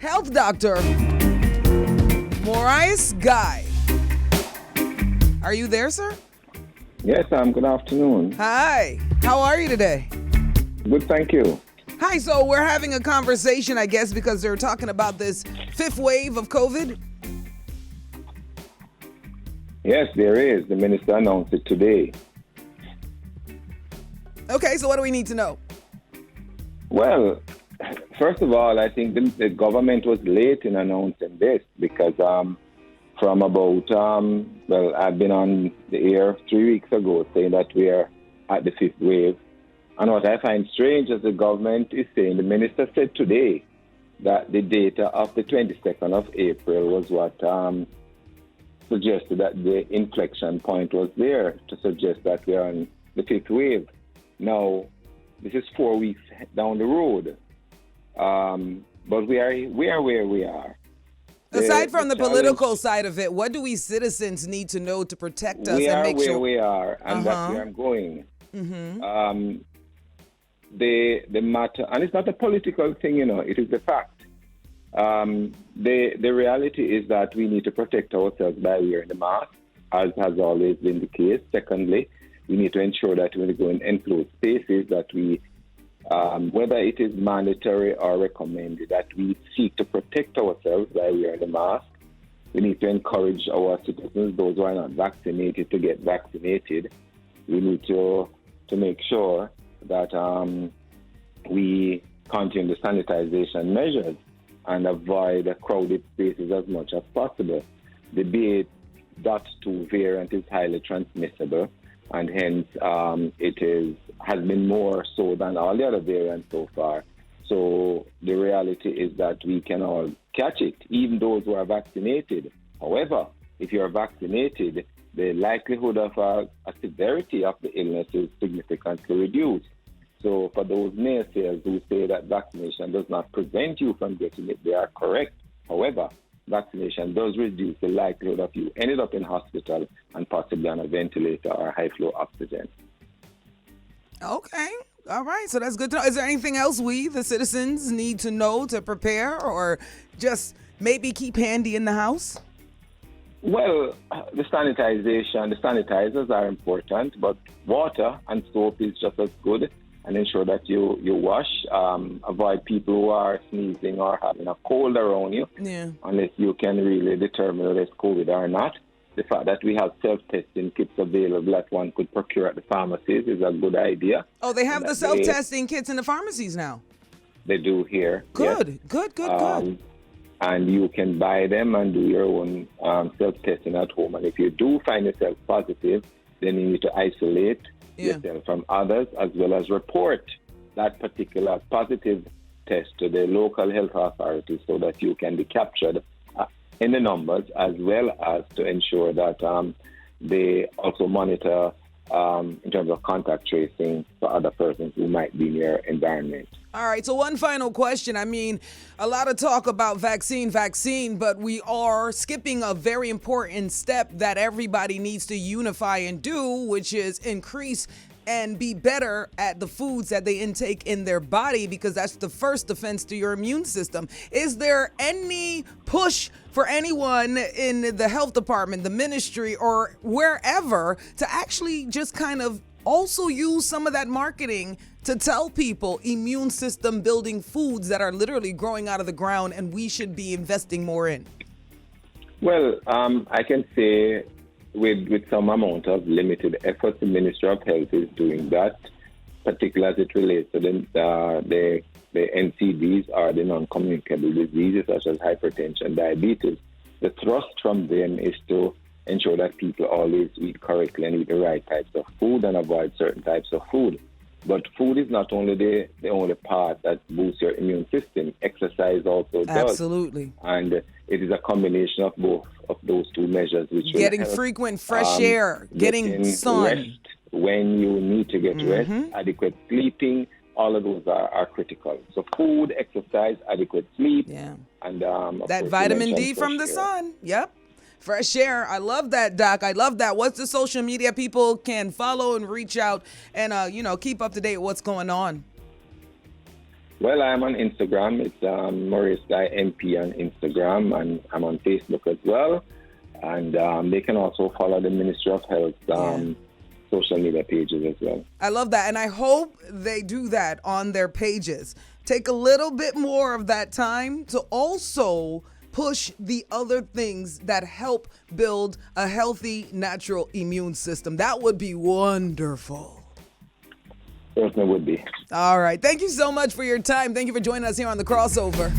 Health Dr Morais Guy. Are you there, sir? Yes, good afternoon. Hi. How are you today? Good, thank you. Hi, so we're having a conversation, I guess, because they're talking about this fifth wave of COVID. Yes, there is. The minister announced it today. Okay, so what do we need to know? Well, first of all, I think the government was late in announcing this because from about, I've been on the air 3 weeks ago saying that we are at the fifth wave. And what I find strange is the government is saying, the minister said today that the data of the 22nd of April was what suggested that the inflection point was there to suggest that we are on the fifth wave. Now, this is 4 weeks down the road, but we are where we are. Aside from the political side of it, what do we citizens need to know to protect us and make sure? We are where we are, and that's where I'm going. Mm-hmm. The matter, and it's not a political thing, it is the fact. The reality is that we need to protect ourselves by wearing the mask, as has always been the case. Secondly, we need to ensure that when we go in enclosed spaces that we, whether it is mandatory or recommended, that we seek to protect ourselves by wearing the mask. We need to encourage our citizens, those who are not vaccinated, to get vaccinated. We need to make sure that we continue the sanitization measures and avoid crowded spaces as much as possible. The BA.2 variant is highly transmissible, and hence has been more so than all the other variants so far. So the reality is that we can all catch it, even those who are vaccinated. However, if you are vaccinated, the likelihood of a severity of the illness is significantly reduced. So for those naysayers who say that vaccination does not prevent you from getting it, they are correct. However, vaccination does reduce the likelihood of you ending up in hospital and possibly on a ventilator or high-flow oxygen. Okay. All right. So that's good to know. Is there anything else we, the citizens, need to know to prepare or just maybe keep handy in the house? Well, the sanitizers are important, but water and soap is just as good. And ensure that you wash. Avoid people who are sneezing or having a cold around you, unless you can really determine whether it's COVID or not. The fact that we have self-testing kits available that one could procure at the pharmacies is a good idea. Oh, they have the self-testing kits in the pharmacies now? They do here. Good, yes. good. And you can buy them and do your own self-testing at home. And if you do find yourself positive, then you need to isolate yourself from others, as well as report that particular positive test to the local health authorities so that you can be captured in the numbers, as well as to ensure that they also monitor in terms of contact tracing for other persons who might be in your environment. All right, so one final question. I mean, a lot of talk about vaccine, but we are skipping a very important step that everybody needs to unify and do, which is increase and be better at the foods that they intake in their body, because that's the first defense to your immune system. Is there any push for anyone in the health department, the ministry, or wherever to actually just kind of also use some of that marketing to tell people immune system building foods that are literally growing out of the ground and we should be investing more in? Well, I can say with some amount of limited effort, the Ministry of Health is doing that, particularly as it relates to the NCDs or the non-communicable diseases such as hypertension, diabetes. The thrust from them is to ensure that people always eat correctly and eat the right types of food and avoid certain types of food. But food is not only the only part that boosts your immune system. Exercise also does. Absolutely. And it is a combination of both of those two measures, which getting will help, frequent fresh air, getting sun, rest when you need to get rest, adequate sleeping. All of those are critical. So food, exercise, adequate sleep, and that vitamin D from the sun. Yep. Fresh air. I love that, Doc. I love that. What's the social media people can follow and reach out and, keep up to date with what's going on? Well, I'm on Instagram. It's Morais Guy MP on Instagram, and I'm on Facebook as well. And they can also follow the Ministry of Health social media pages as well. I love that. And I hope they do that on their pages. Take a little bit more of that time to also push the other things that help build a healthy, natural immune system. That would be wonderful. Certainly would be. All right. Thank you so much for your time. Thank you for joining us here on the CrossOver.